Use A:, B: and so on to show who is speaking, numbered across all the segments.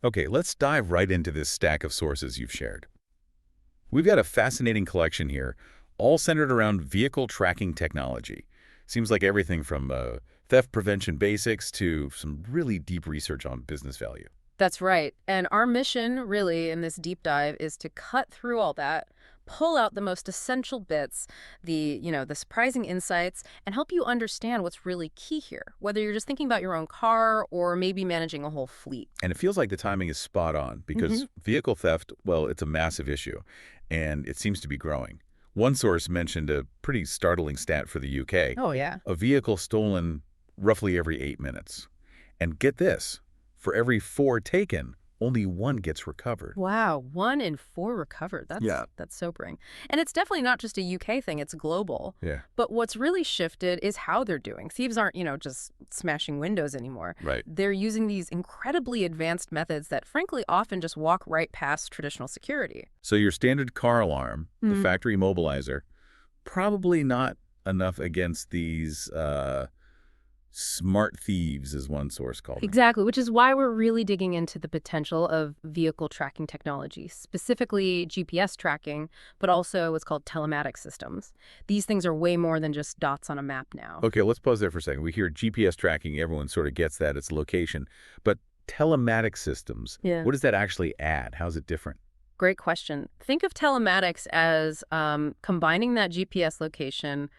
A: Okay, let's dive right into this stack of sources you've shared. We've got a fascinating collection here, all centered around vehicle tracking technology. Seems like everything from theft prevention basics to some really deep research on business value.
B: That's right. And our mission, really, in this deep dive is to cut through all that, pull out the most essential bits, the surprising insights, and help you understand what's really key here, whether you're just thinking about your own car or maybe managing a whole fleet.
A: And it feels like the timing is spot on
B: Hmm.
A: because vehicle theft, well, it's a massive issue, and it seems to be growing. One source mentioned a pretty startling stat for the UK,
B: Oh, yeah.
A: a vehicle stolen roughly every 8 minutes. And get this, for every four taken, only one gets recovered.
B: Wow, 1 in 4 recovered.
A: Yeah.
B: That's sobering. And it's definitely not just a UK thing, it's global.
A: Yeah,
B: But what's really shifted is how they're doing. Thieves aren't, just smashing windows anymore.
A: right.
B: They're using these incredibly advanced methods that frankly often just walk right past traditional security.
A: So your standard car alarm, the
B: Mm.
A: factory mobilizer, probably not enough against these smart thieves, as one source called them.
B: Exactly, which is why we're really digging into the potential of vehicle tracking technology, specifically GPS tracking, but also what's called telematics systems. These things are way more than just dots on a map now.
A: Okay, let's pause there for a second. We hear GPS tracking, everyone sort of gets that, it's location. But telematic systems,
B: Yeah.
A: what does that actually add? How's it different?
B: Great question. Think of telematics as combining that GPS location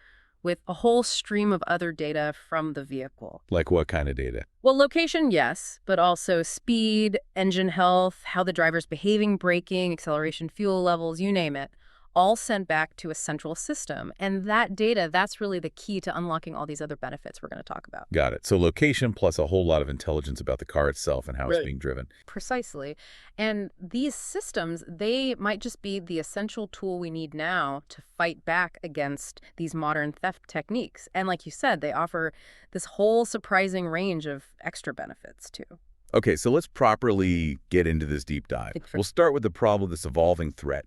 B: with a whole stream of other data from the vehicle.
A: Like what kind of data?
B: Well, location, yes, but also speed, engine health, how the driver's behaving, braking, acceleration, fuel levels, you name it, all sent back to a central system. And that data, that's really the key to unlocking all these other benefits we're going to talk about.
A: Got it. So location plus a whole lot of intelligence about the car itself and how it's
B: Right.
A: being driven.
B: Precisely. And these systems, they might just be the essential tool we need now to fight back against these modern theft techniques. And like you said, they offer this whole surprising range of extra benefits too.
A: Okay, so let's properly get into this deep dive.
B: Think for-
A: We'll start with the problem of this evolving threat.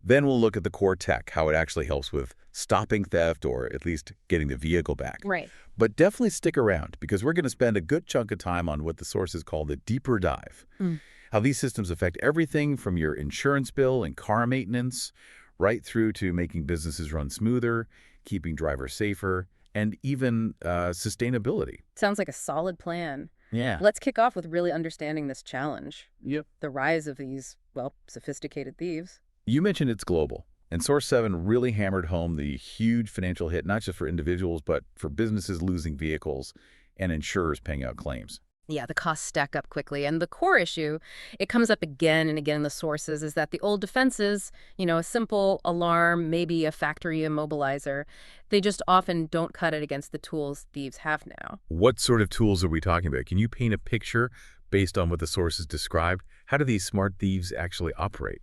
A: Then we'll look at the core tech, how it actually helps with stopping theft or at least getting the vehicle back.
B: Right.
A: But definitely stick around because we're going to spend a good chunk of time on what the sources call the deeper dive.
B: Mm.
A: How these systems affect everything from your insurance bill and car maintenance right through to making businesses run smoother, keeping drivers safer, and even sustainability.
B: Sounds like a solid plan.
A: Yeah.
B: Let's kick off with really understanding this challenge,
A: Yep.
B: the rise of these, well, sophisticated thieves.
A: You mentioned it's global, and Source 7 really hammered home the huge financial hit, not just for individuals, but for businesses losing vehicles and insurers paying out claims.
B: Yeah, the costs stack up quickly. And the core issue, it comes up again and again in the sources, is that the old defenses, a simple alarm, maybe a factory immobilizer, they just often don't cut it against the tools thieves have now.
A: What sort of tools are we talking about? Can you paint a picture based on what the sources described? How do these smart thieves actually operate?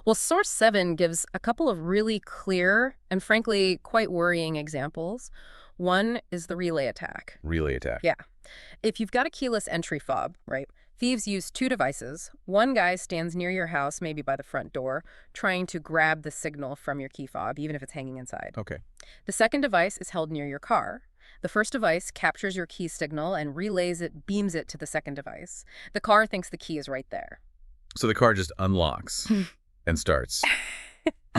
B: Well, Source 7 gives a couple of really clear and frankly quite worrying examples. One is the relay attack.
A: Relay attack.
B: Yeah. If you've got a keyless entry fob, right, thieves use two devices. One guy stands near your house, maybe by the front door, trying to grab the signal from your key fob, even if it's hanging inside.
A: Okay.
B: The second device is held near your car. The first device captures your key signal and relays it, beams it to the second device. The car thinks the key is right there.
A: So the car just unlocks and starts,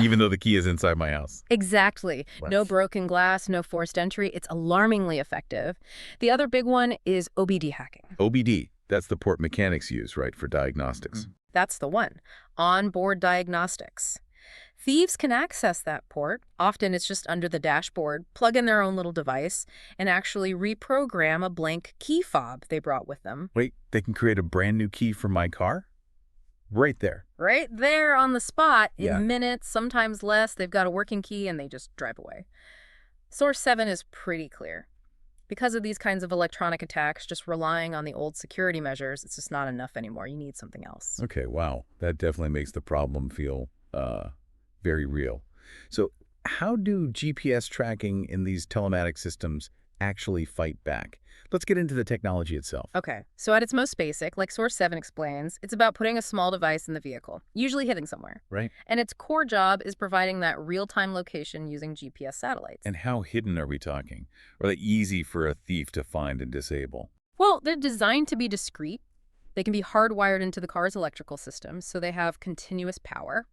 A: even though the key is inside my house.
B: Exactly. No
A: What?
B: broken glass, no forced entry. It's alarmingly effective. The other big one is OBD hacking.
A: OBD, that's the port mechanics use, right, for diagnostics.
B: That's the one. Onboard diagnostics. Thieves can access that port. Often it's just under the dashboard, plug in their own little device, and actually reprogram a blank key fob they brought with them.
A: Wait, they can create a brand new key for my car? Right there.
B: Right there on the spot, in
A: Yeah.
B: minutes, sometimes less, they've got a working key and they just drive away. Source 7 is pretty clear. Because of these kinds of electronic attacks, just relying on the old security measures, it's just not enough anymore. You need something else.
A: Okay, wow. That definitely makes the problem feel very real. So how do GPS tracking in these telematic systems actually fight back? Let's get into the technology itself.
B: Okay, so at its most basic, like Source 7 explains, it's about putting a small device in the vehicle, usually hidden somewhere.
A: Right.
B: And its core job is providing that real-time location using GPS satellites.
A: And how hidden are we talking? Are they easy for a thief to find and disable?
B: Well, they're designed to be discreet. They can be hardwired into the car's electrical system, so they have continuous power.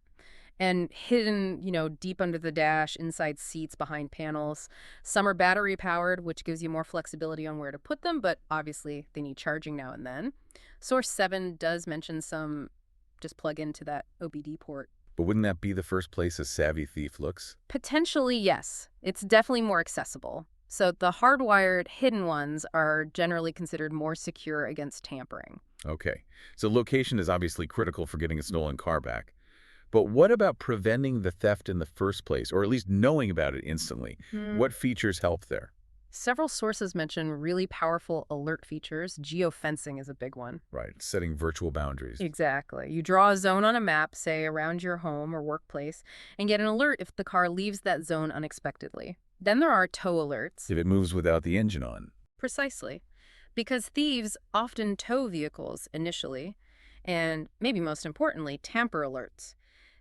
B: And hidden, deep under the dash, inside seats, behind panels. Some are battery powered, which gives you more flexibility on where to put them, but obviously they need charging now and then. Source 7 does mention some just plug into that OBD port.
A: But wouldn't that be the first place a savvy thief looks?
B: Potentially, yes. It's definitely more accessible. So the hardwired hidden ones are generally considered more secure against tampering.
A: Okay, so location is obviously critical for getting a stolen car back. But what about preventing the theft in the first place, or at least knowing about it instantly? What features help there?
B: Several sources mention really powerful alert features. Geofencing is a big one.
A: Right, setting virtual boundaries.
B: Exactly. You draw a zone on a map, say around your home or workplace, and get an alert if the car leaves that zone unexpectedly. Then there are tow alerts.
A: If it moves without the engine on.
B: Precisely. Because thieves often tow vehicles initially, and maybe most importantly, tamper alerts.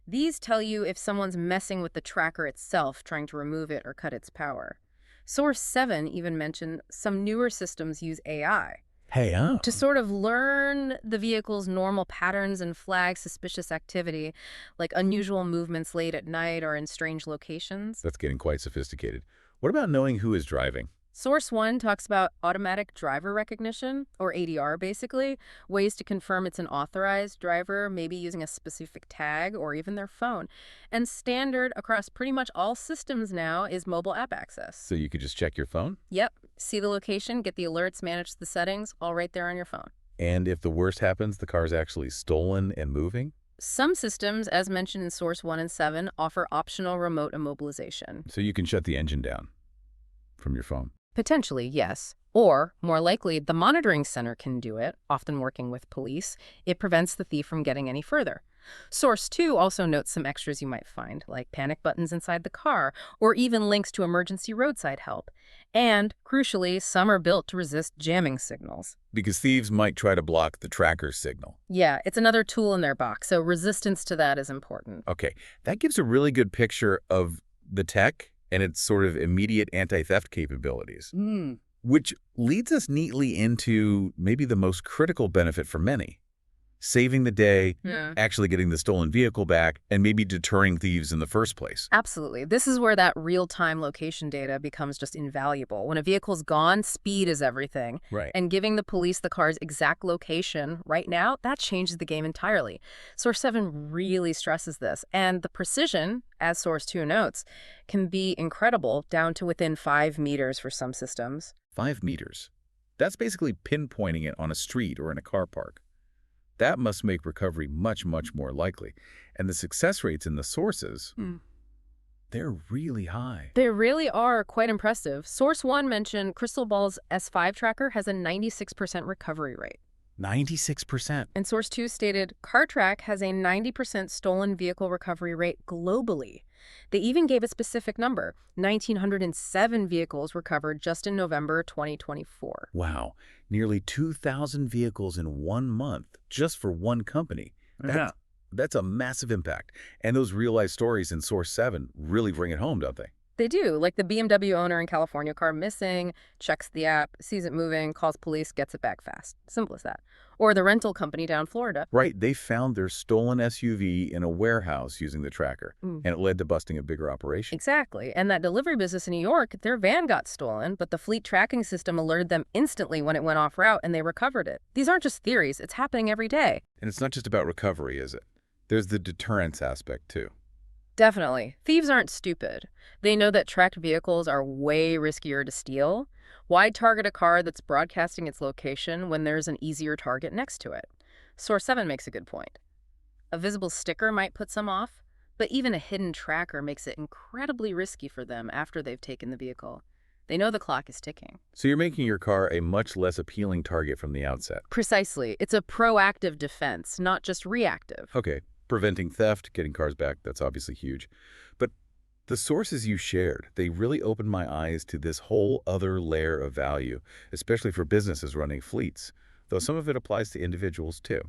B: These tell you if someone's messing with the tracker itself, trying to remove it or cut its power. Source 7 even mentioned some newer systems use AI
A: Hey,
B: to sort of learn the vehicle's normal patterns and flag suspicious activity, like unusual movements late at night or in strange locations.
A: That's getting quite sophisticated. What about knowing who is driving?
B: Source 1 talks about automatic driver recognition, or ADR basically, ways to confirm it's an authorized driver, maybe using a specific tag or even their phone. And standard across pretty much all systems now is mobile app access.
A: So you could just check your phone?
B: Yep, see the location, get the alerts, manage the settings, all right there on your phone.
A: And if the worst happens, the car's actually stolen and moving?
B: Some systems, as mentioned in Source 1 and 7, offer optional remote immobilization.
A: So you can shut the engine down from your phone.
B: Potentially, yes. Or, more likely, the monitoring center can do it, often working with police. It prevents the thief from getting any further. Source 2 also notes some extras you might find, like panic buttons inside the car, or even links to emergency roadside help. And, crucially, some are built to resist jamming signals.
A: Because thieves might try to block the tracker's signal.
B: Yeah, it's another tool in their box, so resistance to that is important.
A: Okay, that gives a really good picture of the tech and its sort of immediate anti-theft capabilities. Which leads us neatly into maybe the most critical benefit for many. Saving the day, actually getting the stolen vehicle back, and maybe deterring thieves in the first place.
B: Absolutely. This is where that real-time location data becomes just invaluable. When a vehicle's gone, speed is everything.
A: Right.
B: And giving the police the car's exact location right now, that changes the game entirely. Source 7 really stresses this. And the precision, as Source 2 notes, can be incredible, down to within 5 meters for some systems.
A: 5 meters. That's basically pinpointing it on a street or in a car park. That must make recovery much, much more likely. And the success rates in the sources, they're really high.
B: They really are quite impressive. Source 1 mentioned Crystal Ball's S5 tracker has a 96% recovery rate.
A: 96%.
B: And Source 2 stated CarTrack has a 90% stolen vehicle recovery rate globally. They even gave a specific number, 1,907 vehicles recovered just in November 2024.
A: Wow, nearly 2,000 vehicles in 1 month, just for one company. That's a massive impact. And those real-life stories in Source 7 really bring it home, don't they?
B: They do, like the BMW owner in California, car missing, checks the app, sees it moving, calls police, gets it back fast. Simple as that. Or the rental company down Florida.
A: Right, they found their stolen SUV in a warehouse using the tracker, and it led to busting a bigger operation.
B: Exactly. And that delivery business in New York, their van got stolen, but the fleet tracking system alerted them instantly when it went off route and they recovered it. These aren't just theories, it's happening every day.
A: And it's not just about recovery, is it? There's the deterrence aspect, too.
B: Definitely. Thieves aren't stupid. They know that tracked vehicles are way riskier to steal. Why target a car that's broadcasting its location when there's an easier target next to it? Source 7 makes a good point. A visible sticker might put some off, but even a hidden tracker makes it incredibly risky for them after they've taken the vehicle. They know the clock is ticking.
A: So you're making your car a much less appealing target from the outset.
B: Precisely. It's a proactive defense, not just reactive.
A: Okay. Preventing theft, getting cars back, that's obviously huge. But the sources you shared, they really opened my eyes to this whole other layer of value, especially for businesses running fleets, though some of it applies to individuals too.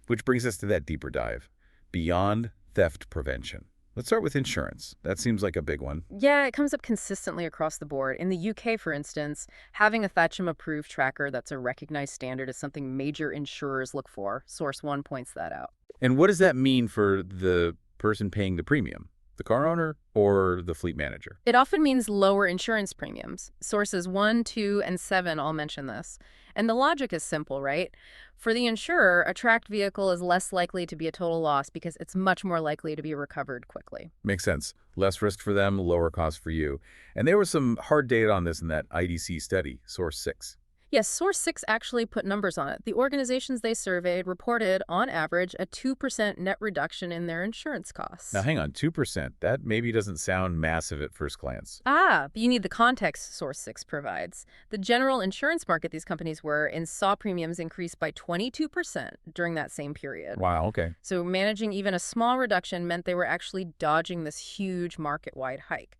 A: Which brings us to that deeper dive, beyond theft prevention. Let's start with insurance. That seems like a big one.
B: Yeah, it comes up consistently across the board. In the UK, for instance, having a Thatcham-approved tracker that's a recognized standard is something major insurers look for. Source 1 points that out.
A: And what does that mean for the person paying the premium? The car owner or the fleet manager?
B: It often means lower insurance premiums. Sources 1, 2, and 7 all mention this. And the logic is simple, right? For the insurer, a tracked vehicle is less likely to be a total loss because it's much more likely to be recovered quickly.
A: Makes sense. Less risk for them, lower cost for you. And there was some hard data on this in that IDC study, Source 6.
B: Yes, Source 6 actually put numbers on it. The organizations they surveyed reported, on average, a 2% net reduction in their insurance costs.
A: Now, hang on, 2%. That maybe doesn't sound massive at first glance.
B: Ah, but you need the context Source 6 provides. The general insurance market these companies were in saw premiums increase by 22% during that same period.
A: Wow, okay.
B: So managing even a small reduction meant they were actually dodging this huge market-wide hike.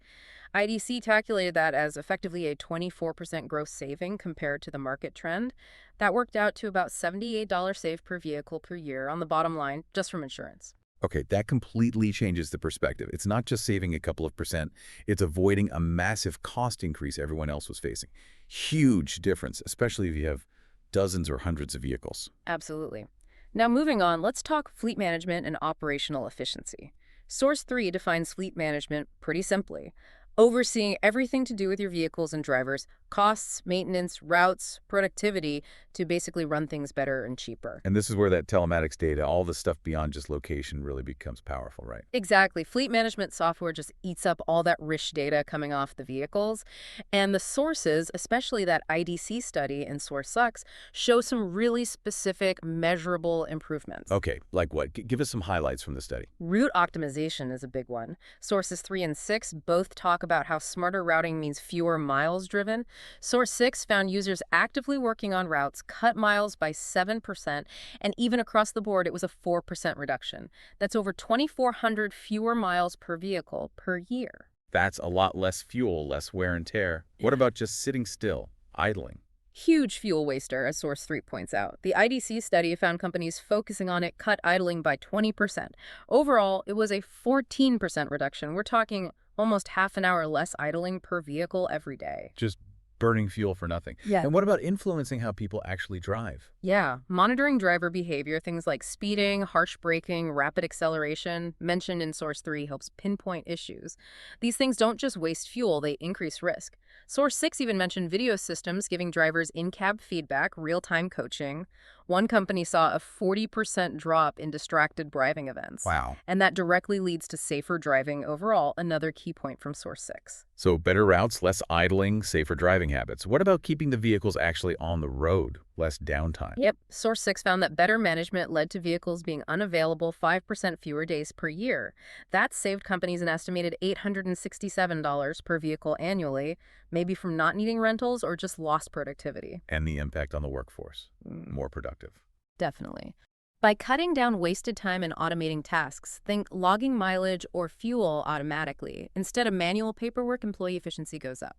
B: IDC calculated that as effectively a 24% gross saving compared to the market trend. That worked out to about $78 saved per vehicle per year on the bottom line, just from insurance.
A: Okay, that completely changes the perspective. It's not just saving a couple of percent, it's avoiding a massive cost increase everyone else was facing. Huge difference, especially if you have dozens or hundreds of vehicles.
B: Absolutely. Now moving on, let's talk fleet management and operational efficiency. Source 3 defines fleet management pretty simply: overseeing everything to do with your vehicles and drivers, costs, maintenance, routes, productivity, to basically run things better and cheaper.
A: And this is where that telematics data, all the stuff beyond just location, really becomes powerful, right?
B: Exactly. Fleet management software just eats up all that rich data coming off the vehicles. And the sources, especially that IDC study in Source 6, show some really specific, measurable improvements.
A: Okay, like what? Give us some highlights from the study.
B: Route optimization is a big one. Sources 3 and 6 both talk about how smarter routing means fewer miles driven. Source 6 found users actively working on routes cut miles by 7%, and even across the board, it was a 4% reduction. That's over 2,400 fewer miles per vehicle per year.
A: That's a lot less fuel, less wear and tear. What about just sitting still, idling?
B: Huge fuel waster, as Source 3 points out. The IDC study found companies focusing on it cut idling by 20%. Overall, it was a 14% reduction. We're talking almost half an hour less idling per vehicle every day.
A: Just burning fuel for nothing.
B: Yeah.
A: And what about influencing how people actually drive?
B: Yeah, monitoring driver behavior, things like speeding, harsh braking, rapid acceleration, mentioned in Source 3, helps pinpoint issues. These things don't just waste fuel, they increase risk. Source 6 even mentioned video systems giving drivers in-cab feedback, real-time coaching. One company saw a 40% drop in distracted driving events.
A: Wow.
B: And that directly leads to safer driving overall, another key point from Source 6.
A: So better routes, less idling, safer driving habits. What about keeping the vehicles actually on the road? Less downtime.
B: Yep. Source 6 found that better management led to vehicles being unavailable 5% fewer days per year. That saved companies an estimated $867 per vehicle annually, maybe from not needing rentals or just lost productivity.
A: And the impact on the workforce. More productive.
B: Definitely. By cutting down wasted time and automating tasks, think logging mileage or fuel automatically. Instead of manual paperwork, employee efficiency goes up.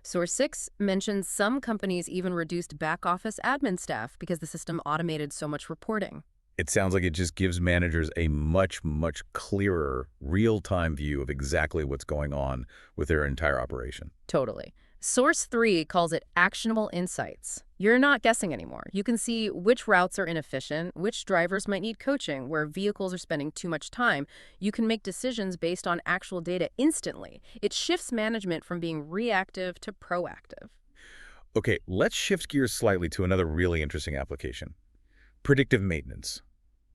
B: Source 6 mentions some companies even reduced back-office admin staff because the system automated so much reporting.
A: It sounds like it just gives managers a much, much clearer, real-time view of exactly what's going on with their entire operation.
B: Totally. Source 3 calls it actionable insights. You're not guessing anymore. You can see which routes are inefficient, which drivers might need coaching, where vehicles are spending too much time. You can make decisions based on actual data instantly. It shifts management from being reactive to proactive.
A: Okay, let's shift gears slightly to another really interesting application. Predictive maintenance.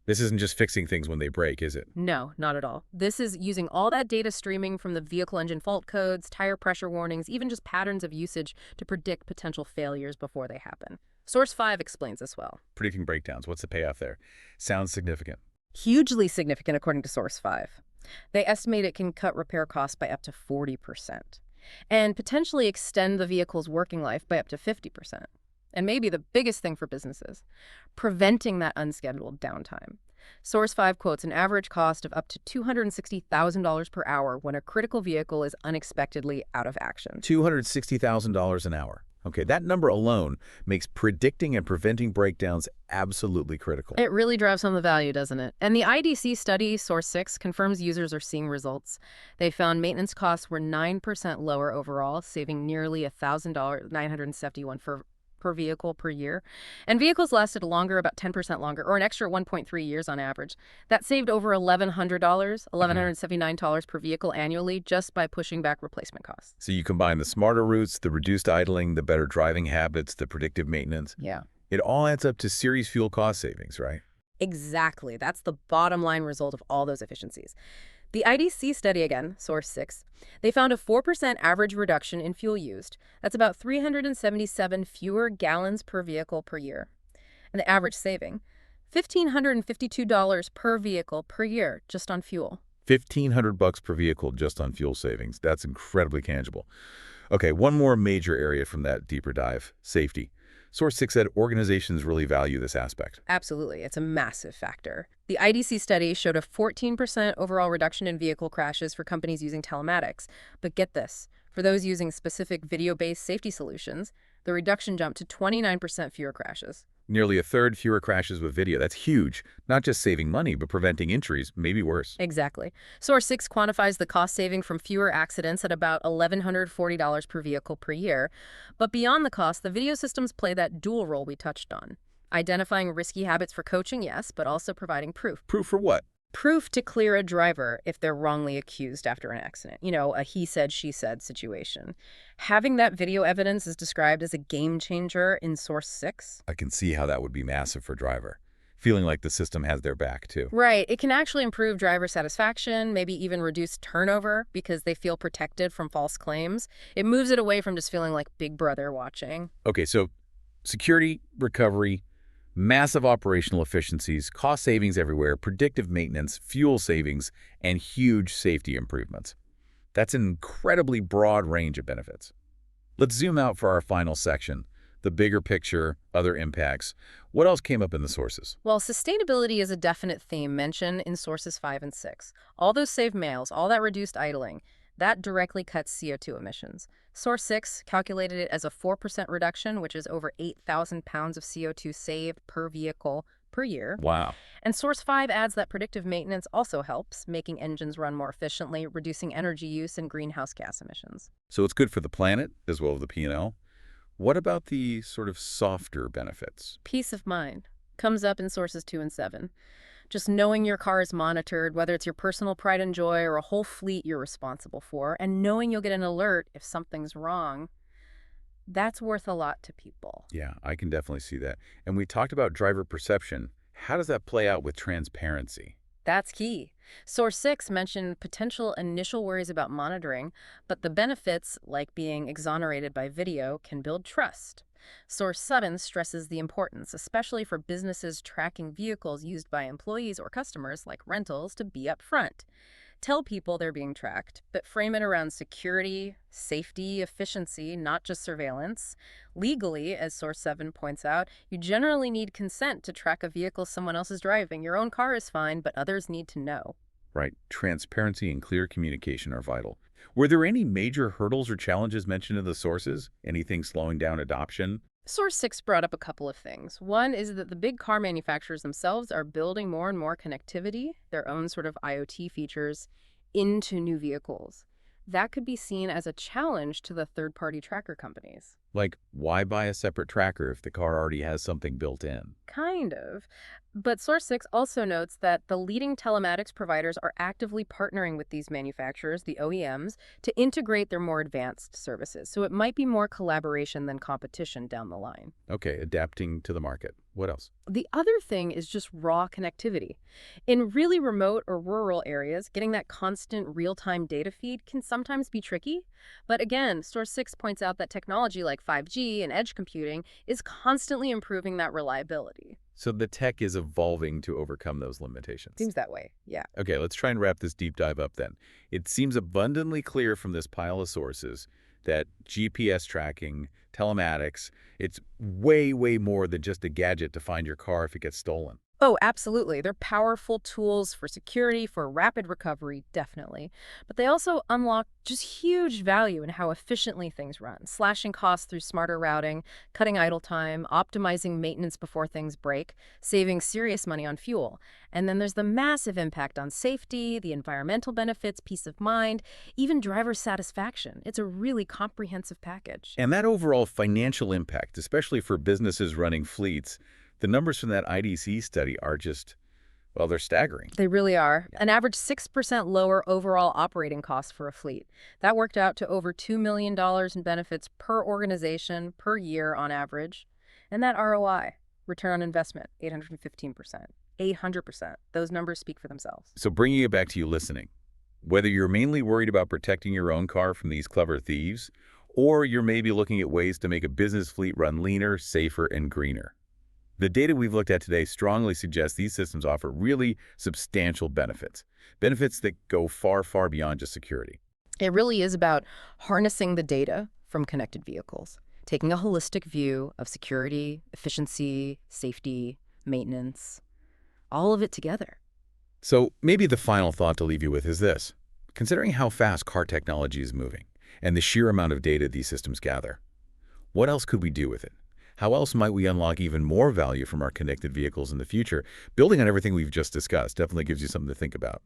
A: This isn't just fixing things when they break, is it?
B: No, not at all. This is using all that data streaming from the vehicle engine fault codes, tire pressure warnings, even just patterns of usage to predict potential failures before they happen. Source 5 explains this well.
A: Predicting breakdowns. What's the payoff there? Sounds significant.
B: Hugely significant according to Source 5. They estimate it can cut repair costs by up to 40% and potentially extend the vehicle's working life by up to 50%. And maybe the biggest thing for businesses, preventing that unscheduled downtime. Source 5 quotes an average cost of up to $260,000 per hour when a critical vehicle is unexpectedly out of action.
A: $260,000 an hour. Okay, that number alone makes predicting and preventing breakdowns absolutely critical.
B: It really drives home the value, doesn't it? And the IDC study, Source 6, confirms users are seeing results. They found maintenance costs were 9% lower overall, saving nearly $1,000, 971 per vehicle per year. And vehicles lasted longer, about 10% longer, or an extra 1.3 years on average. That saved over $1,100, $1,179 per vehicle annually just by pushing back replacement costs.
A: So you combine the smarter routes, the reduced idling, the better driving habits, the predictive maintenance.
B: Yeah.
A: It all adds up to serious fuel cost savings, right?
B: Exactly. That's the bottom line result of all those efficiencies. The IDC study, again, Source 6, they found a 4% average reduction in fuel used. That's about 377 fewer gallons per vehicle per year. And the average saving, $1,552 per vehicle per year just on fuel.
A: $1,500 per vehicle just on fuel savings. That's incredibly tangible. Okay, one more major area from that deeper dive, safety. Source 6 said organizations really value this aspect.
B: Absolutely. It's a massive factor. The IDC study showed a 14% overall reduction in vehicle crashes for companies using telematics. But get this, for those using specific video-based safety solutions, the reduction jumped to 29% fewer crashes.
A: Nearly a third fewer crashes with video. That's huge. Not just saving money, but preventing injuries, maybe worse.
B: Exactly. Source 6 quantifies the cost saving from fewer accidents at about $1,140 per vehicle per year. But beyond the cost, the video systems play that dual role we touched on. Identifying risky habits for coaching, yes, but also providing proof.
A: Proof for what?
B: Proof to clear a driver if they're wrongly accused after an accident. You know, a he said, she said situation. Having that video evidence is described as a game changer in Source 6.
A: I can see how that would be massive for driver. Feeling like the system has their back, too.
B: Right. It can actually improve driver satisfaction, maybe even reduce turnover because they feel protected from false claims. It moves it away from just feeling like Big Brother watching.
A: Okay, so security, recovery, massive operational efficiencies, cost savings everywhere, predictive maintenance, fuel savings, and huge safety improvements. That's an incredibly broad range of benefits. Let's zoom out for our final section, the bigger picture, other impacts. What else came up in the sources?
B: Well, sustainability is a definite theme mentioned in Sources 5 and 6. All those saved miles, all that reduced idling, that directly cuts CO2 emissions. Source 6 calculated it as a 4% reduction, which is over 8,000 pounds of CO2 saved per vehicle per year.
A: Wow.
B: And Source 5 adds that predictive maintenance also helps, making engines run more efficiently, reducing energy use and greenhouse gas emissions.
A: So it's good for the planet as well as the P&L. What about the sort of softer benefits?
B: Peace of mind comes up in Sources 2 and 7. Just knowing your car is monitored, whether it's your personal pride and joy or a whole fleet you're responsible for, and knowing you'll get an alert if something's wrong, that's worth a lot to people.
A: Yeah, I can definitely see that. And we talked about driver perception. How does that play out with transparency?
B: That's key. Source 6 mentioned potential initial worries about monitoring, but the benefits, like being exonerated by video, can build trust. Source 7 stresses the importance, especially for businesses tracking vehicles used by employees or customers, like rentals, to be upfront. Tell people they're being tracked, but frame it around security, safety, efficiency, not just surveillance. Legally, as Source 7 points out, you generally need consent to track a vehicle someone else is driving. Your own car is fine, but others need to know.
A: Right. Transparency and clear communication are vital. Were there any major hurdles or challenges mentioned in the sources? Anything slowing down adoption?
B: Source 6 brought up a couple of things. One is that the big car manufacturers themselves are building more and more connectivity, their own sort of IoT features, into new vehicles. That could be seen as a challenge to the third-party tracker companies.
A: Like, why buy a separate tracker if the car already has something built in?
B: Kind of. But Source 6 also notes that the leading telematics providers are actively partnering with these manufacturers, the OEMs, to integrate their more advanced services. So it might be more collaboration than competition down the line.
A: Okay, adapting to the market. What else?
B: The other thing is just raw connectivity. In really remote or rural areas, getting that constant real-time data feed can sometimes be tricky. But again, Source 6 points out that technology like 5G and edge computing is constantly improving that reliability.
A: So the tech is evolving to overcome those limitations.
B: Seems that way, yeah.
A: Okay, let's try and wrap this deep dive up then. It seems abundantly clear from this pile of sources that GPS tracking, telematics, it's way, way more than just a gadget to find your car if it gets stolen.
B: Oh, absolutely. They're powerful tools for security, for rapid recovery, definitely. But they also unlock just huge value in how efficiently things run, slashing costs through smarter routing, cutting idle time, optimizing maintenance before things break, saving serious money on fuel. And then there's the massive impact on safety, the environmental benefits, peace of mind, even driver satisfaction. It's a really comprehensive package.
A: And that overall financial impact, especially for businesses running fleets, the numbers from that IDC study are just, well, they're staggering.
B: They really are.
A: Yeah.
B: An average 6% lower overall operating cost for a fleet. That worked out to over $2 million in benefits per organization per year on average. And that ROI, return on investment, 815%. 800%. Those numbers speak for themselves.
A: So bringing it back to you listening, whether you're mainly worried about protecting your own car from these clever thieves, or you're maybe looking at ways to make a business fleet run leaner, safer, and greener, the data we've looked at today strongly suggests these systems offer really substantial benefits. Benefits that go far, far beyond just security.
B: It really is about harnessing the data from connected vehicles, taking a holistic view of security, efficiency, safety, maintenance, all of it together.
A: So maybe the final thought to leave you with is this. Considering how fast car technology is moving and the sheer amount of data these systems gather, what else could we do with it? How else might we unlock even more value from our connected vehicles in the future? Building on everything we've just discussed definitely gives you something to think about.